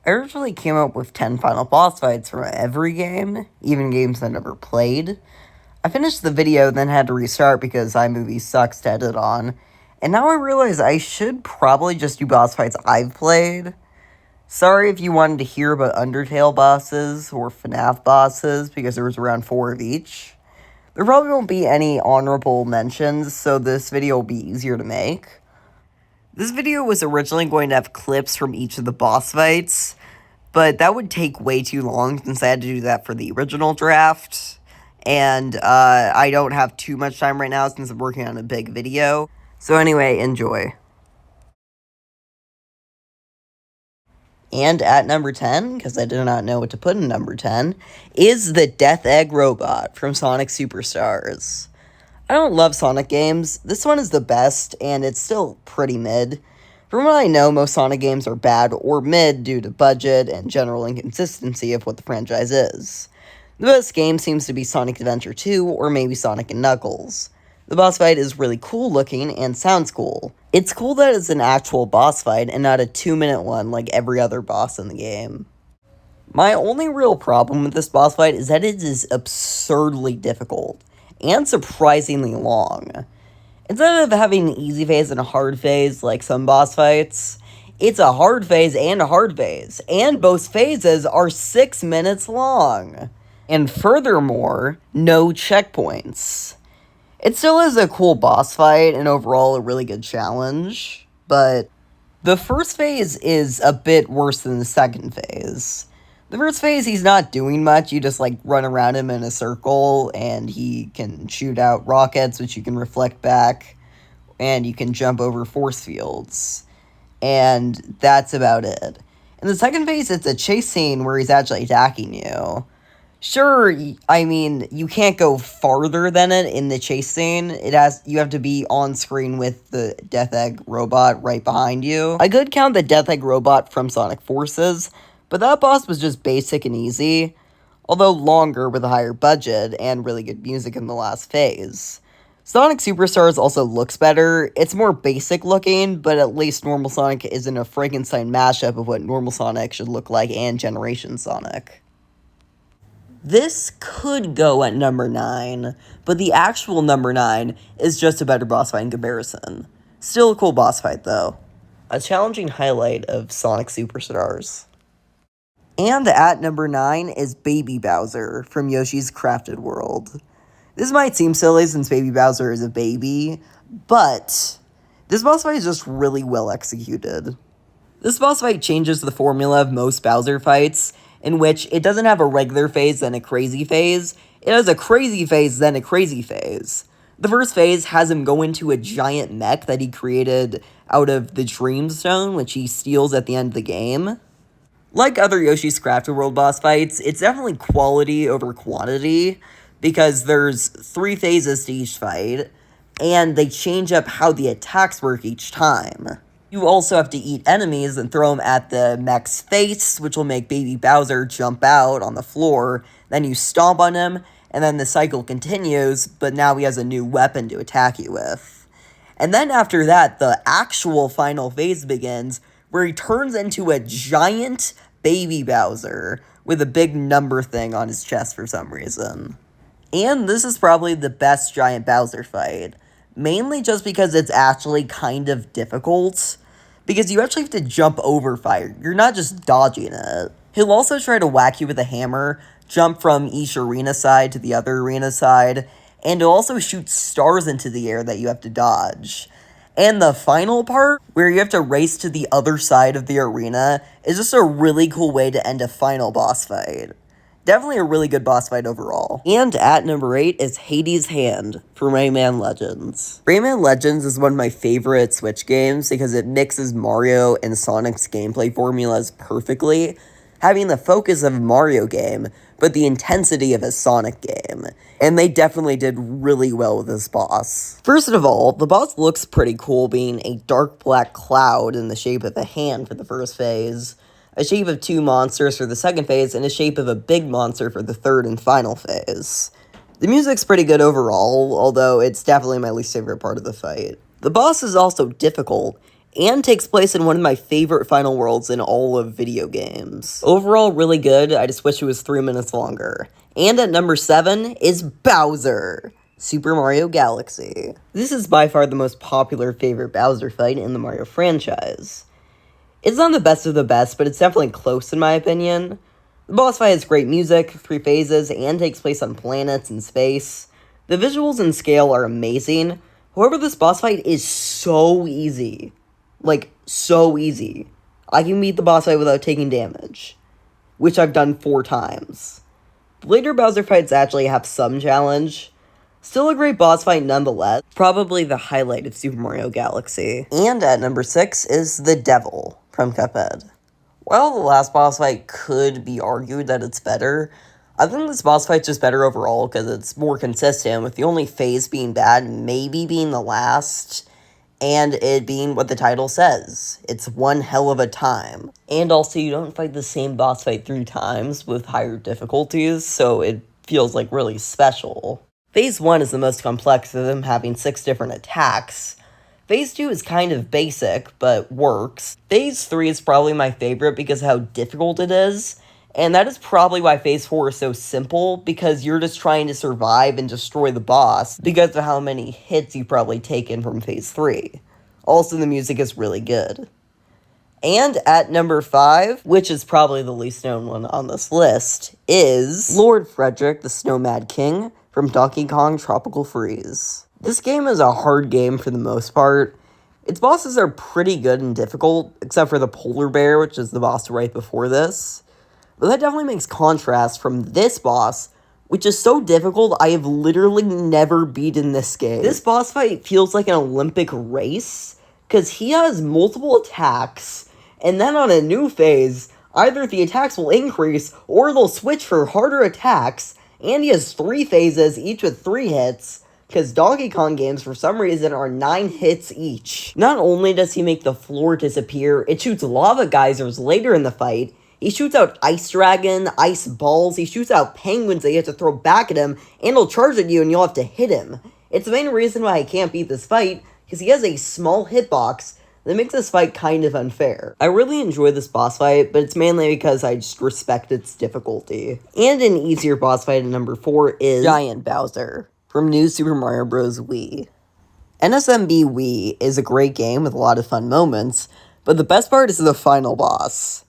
I originally came up with 10 final boss fights from every game, even games I never played. I finished the video, then had to restart because iMovie sucks to edit on, and now I realize I should probably just do boss fights I've played. Sorry if you wanted to hear about Undertale bosses or FNAF bosses, because there was around 4 of each. There probably won't be any honorable mentions, so this video will be easier to make. This video was originally going to have clips from each of the boss fights, but that would take way too long since I had to do that for the original draft. And I don't have too much time right now since I'm working on a big video. So anyway, enjoy. And at number 10, because I did not know what to put in number 10, is the Death Egg Robot from Sonic Superstars. I don't love Sonic games. This one is the best, and it's still pretty mid. From what I know, most Sonic games are bad or mid due to budget and general inconsistency of what the franchise is. The best game seems to be Sonic Adventure 2 or maybe Sonic & Knuckles. The boss fight is really cool looking and sounds cool. It's cool that it's an actual boss fight and not a 2-minute one like every other boss in the game. My only real problem with this boss fight is that it is absurdly difficult and surprisingly long. Instead of having an easy phase and a hard phase like some boss fights, it's a hard phase and a hard phase, and both phases are 6 minutes long. And furthermore, no checkpoints. It still is a cool boss fight and overall a really good challenge, but the first phase is a bit worse than the second phase. The first phase, he's not doing much. You just, run around him in a circle, and he can shoot out rockets, which you can reflect back, and you can jump over force fields. And that's about it. In the second phase, it's a chase scene where he's actually attacking you. Sure, I mean, you can't go farther than it in the chase scene. You have to be on screen with the Death Egg Robot right behind you. I could count the Death Egg Robot from Sonic Forces, but that boss was just basic and easy, although longer with a higher budget and really good music in the last phase. Sonic Superstars also looks better. It's more basic looking, but at least normal Sonic isn't a Frankenstein mashup of what normal Sonic should look like and Generation Sonic. This could go at number 9, but the actual number 9 is just a better boss fight in comparison. Still a cool boss fight, though. A challenging highlight of Sonic Superstars. And at number 9 is Baby Bowser from Yoshi's Crafted World. This might seem silly since Baby Bowser is a baby, but this boss fight is just really well executed. This boss fight changes the formula of most Bowser fights, in which it doesn't have a regular phase then a crazy phase, it has a crazy phase then a crazy phase. The first phase has him go into a giant mech that he created out of the Dream Stone, which he steals at the end of the game. Like other Yoshi's Crafted World boss fights, it's definitely quality over quantity, because there's 3 phases to each fight, and they change up how the attacks work each time. You also have to eat enemies and throw them at the mech's face, which will make Baby Bowser jump out on the floor. Then you stomp on him, and then the cycle continues, but now he has a new weapon to attack you with. And then after that, the actual final phase begins, where he turns into a giant Baby Bowser with a big number thing on his chest for some reason. And this is probably the best giant Bowser fight. Mainly just because it's actually kind of difficult, because you actually have to jump over fire. You're not just dodging it. He'll also try to whack you with a hammer, jump from each arena side to the other arena side, and he'll also shoot stars into the air that you have to dodge. And the final part, where you have to race to the other side of the arena, is just a really cool way to end a final boss fight. Definitely a really good boss fight overall. And at number 8 is Hades' Hand from Rayman Legends. Rayman Legends is one of my favorite Switch games because it mixes Mario and Sonic's gameplay formulas perfectly, having the focus of a Mario game, but the intensity of a Sonic game. And they definitely did really well with this boss. First of all, the boss looks pretty cool, being a dark black cloud in the shape of a hand for the first phase, a shape of 2 monsters for the second phase, and a shape of a big monster for the third and final phase. The music's pretty good overall, although it's definitely my least favorite part of the fight. The boss is also difficult, and takes place in one of my favorite final worlds in all of video games. Overall, really good, I just wish it was 3 minutes longer. And at number 7 is Bowser, Super Mario Galaxy. This is by far the most popular favorite Bowser fight in the Mario franchise. It's not the best of the best, but it's definitely close in my opinion. The boss fight has great music, 3 phases, and takes place on planets and space. The visuals and scale are amazing. However, this boss fight is so easy. Like, so easy. I can beat the boss fight without taking damage, which I've done 4 times. The later Bowser fights actually have some challenge. Still a great boss fight nonetheless. Probably the highlight of Super Mario Galaxy. And at number 6 is the Devil from Cuphead. While the last boss fight could be argued that it's better, I think this boss fight's just better overall because it's more consistent, with the only phase being bad maybe being the last, and it being what the title says. It's one hell of a time. And also, you don't fight the same boss fight 3 times with higher difficulties, so it feels like really special. Phase 1 is the most complex, with them having 6 different attacks. Phase 2 is kind of basic, but works. Phase 3 is probably my favorite because of how difficult it is, and that is probably why Phase 4 is so simple, because you're just trying to survive and destroy the boss because of how many hits you've probably taken from Phase 3. Also, the music is really good. And at number 5, which is probably the least known one on this list, is Lord Frederick the Snow Mad King from Donkey Kong Tropical Freeze. This game is a hard game for the most part. Its bosses are pretty good and difficult, except for the Polar Bear, which is the boss right before this. But that definitely makes contrast from this boss, which is so difficult I have literally never beaten this game. This boss fight feels like an Olympic race, because he has multiple attacks, and then on a new phase, either the attacks will increase, or they'll switch for harder attacks, and he has 3 phases, each with 3 hits, because Donkey Kong games, for some reason, are 9 hits each. Not only does he make the floor disappear, it shoots lava geysers later in the fight, he shoots out Ice Dragon, Ice Balls, he shoots out penguins that you have to throw back at him, and he'll charge at you and you'll have to hit him. It's the main reason why I can't beat this fight, because he has a small hitbox that makes this fight kind of unfair. I really enjoy this boss fight, but it's mainly because I just respect its difficulty. And an easier boss fight at number 4 is Giant Bowser from New Super Mario Bros. Wii. NSMB Wii is a great game with a lot of fun moments, but the best part is the final boss.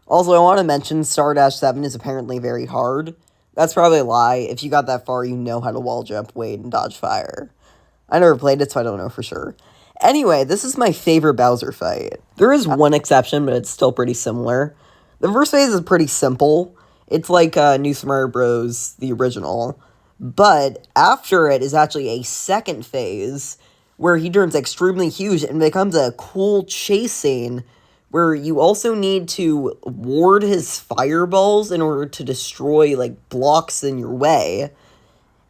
Also, I want to mention Star 7 is apparently very hard. That's probably a lie. If you got that far, you know how to wall jump, wade, and dodge fire. I never played it, so I don't know for sure. Anyway, this is my favorite Bowser fight. There is one exception, but it's still pretty similar. The first phase is pretty simple. It's like New Super Mario Bros., the original. But after it is actually a second phase where he turns extremely huge and becomes a cool chase scene where you also need to ward his fireballs in order to destroy, like, blocks in your way.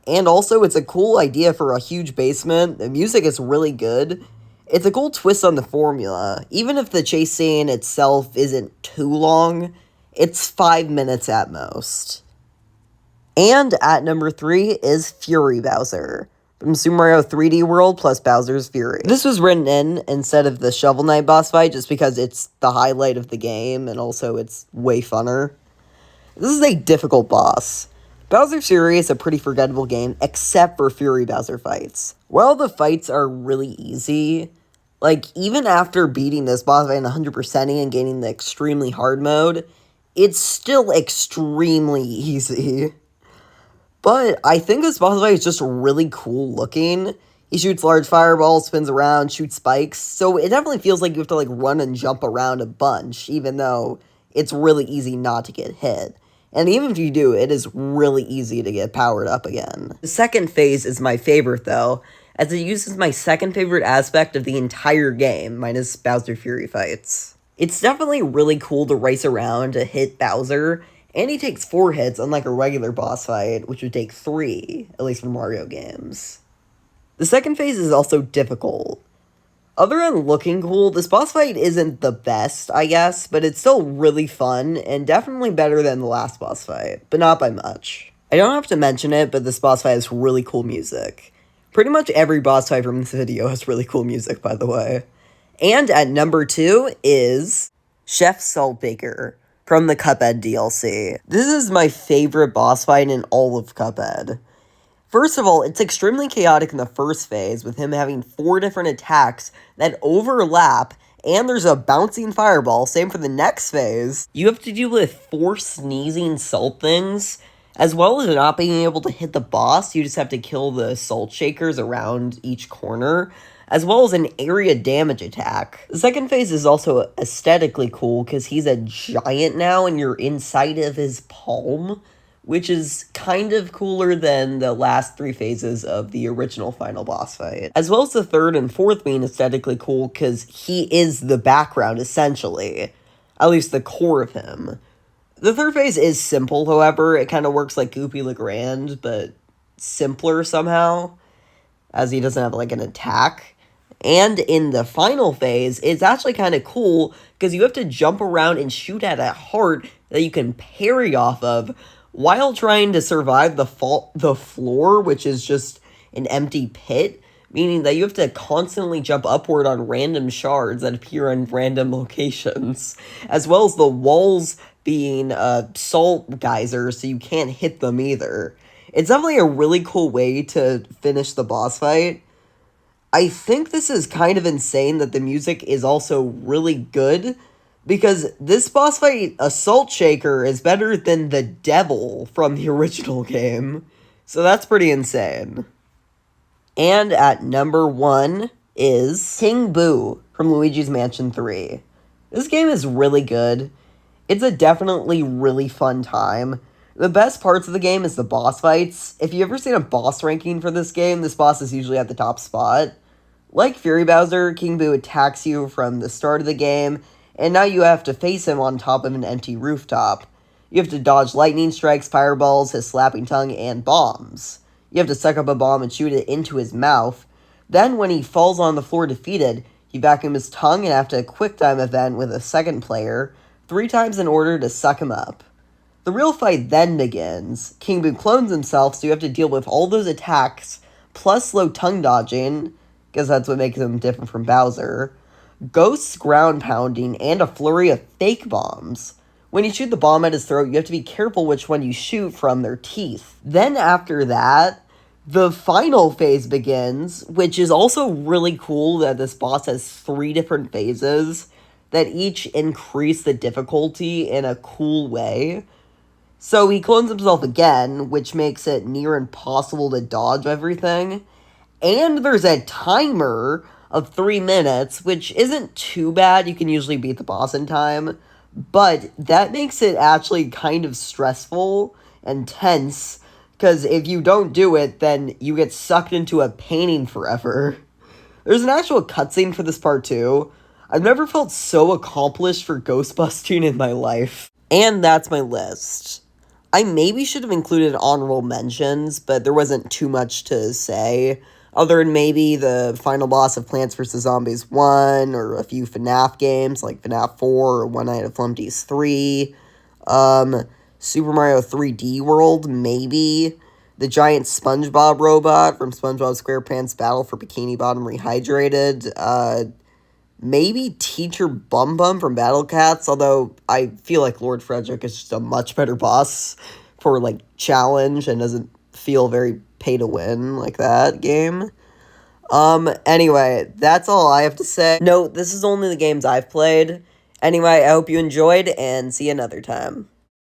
And also, it's a cool idea for a huge basement. The music is really good. It's a cool twist on the formula. Even if the chase scene itself isn't too long, it's 5 minutes at most. And at number 3 is Fury Bowser from Super Mario 3D World plus Bowser's Fury. This was written in instead of the Shovel Knight boss fight just because it's the highlight of the game and also it's way funner. This is a difficult boss. Bowser's Fury is a pretty forgettable game except for Fury Bowser fights. While the fights are really easy, like even after beating this boss fight and 100%ing and gaining the extremely hard mode, it's still extremely easy. But I think this boss fight is just really cool looking. He shoots large fireballs, spins around, shoots spikes, so it definitely feels like you have to like run and jump around a bunch, even though it's really easy not to get hit. And even if you do, it is really easy to get powered up again. The second phase is my favorite though, as it uses my second favorite aspect of the entire game, minus Bowser Fury fights. It's definitely really cool to race around to hit Bowser, and he takes 4 hits, unlike a regular boss fight, which would take 3, at least for Mario games. The second phase is also difficult. Other than looking cool, this boss fight isn't the best, I guess, but it's still really fun, and definitely better than the last boss fight, but not by much. I don't have to mention it, but this boss fight has really cool music. Pretty much every boss fight from this video has really cool music, by the way. And at number 2 is Chef Saltbaker from the Cuphead DLC. This is my favorite boss fight in all of Cuphead. First of all, it's extremely chaotic in the first phase, with him having 4 different attacks that overlap, and there's a bouncing fireball. Same for the next phase. You have to deal with 4 sneezing salt things, as well as not being able to hit the boss. You just have to kill the salt shakers around each corner, as well as an area damage attack. The second phase is also aesthetically cool, because he's a giant now, and you're inside of his palm, which is kind of cooler than the last 3 phases of the original final boss fight. As well as the third and fourth being aesthetically cool, because he is the background, essentially. At least the core of him. The third phase is simple, however. It kind of works like Goopy LeGrand, but simpler somehow, as he doesn't have, like, an attack. And in the final phase, it's actually kind of cool, because you have to jump around and shoot at a heart that you can parry off of, while trying to survive the floor, which is just an empty pit, meaning that you have to constantly jump upward on random shards that appear in random locations, as well as the walls being salt geysers, so you can't hit them either. It's definitely a really cool way to finish the boss fight. I think this is kind of insane that the music is also really good, because this boss fight, a salt shaker, is better than the devil from the original game. So that's pretty insane. And at number 1 is King Boo from Luigi's Mansion 3. This game is really good. It's a definitely really fun time. The best parts of the game is the boss fights. If you've ever seen a boss ranking for this game, this boss is usually at the top spot. Like Fury Bowser, King Boo attacks you from the start of the game, and now you have to face him on top of an empty rooftop. You have to dodge lightning strikes, fireballs, his slapping tongue, and bombs. You have to suck up a bomb and shoot it into his mouth. Then, when he falls on the floor defeated, you vacuum his tongue and have to quick time event with a second player 3 times in order to suck him up. The real fight then begins. King Boo clones himself, so you have to deal with all those attacks, plus slow tongue dodging, because that's what makes him different from Bowser, ghosts ground pounding, and a flurry of fake bombs. When you shoot the bomb at his throat, you have to be careful which one you shoot from their teeth. Then after that, the final phase begins, which is also really cool that this boss has 3 different phases that each increase the difficulty in a cool way. So he clones himself again, which makes it near impossible to dodge everything. And there's a timer of 3 minutes, which isn't too bad. You can usually beat the boss in time. But that makes it actually kind of stressful and tense, because if you don't do it, then you get sucked into a painting forever. There's an actual cutscene for this part too. I've never felt so accomplished for ghostbusting in my life. And that's my list. I maybe should have included honorable mentions, but there wasn't too much to say, other than maybe the final boss of Plants vs. Zombies 1, or a few FNAF games like FNAF 4 or One Night at Flumpty's 3, Super Mario 3D World, maybe, the giant SpongeBob robot from SpongeBob SquarePants Battle for Bikini Bottom Rehydrated, maybe Teacher Bum Bum from Battle Cats, although I feel like Lord Frederick is just a much better boss for, like, challenge and doesn't feel very pay-to-win like that game. Anyway, that's all I have to say. No, this is only the games I've played. Anyway, I hope you enjoyed, and see you another time.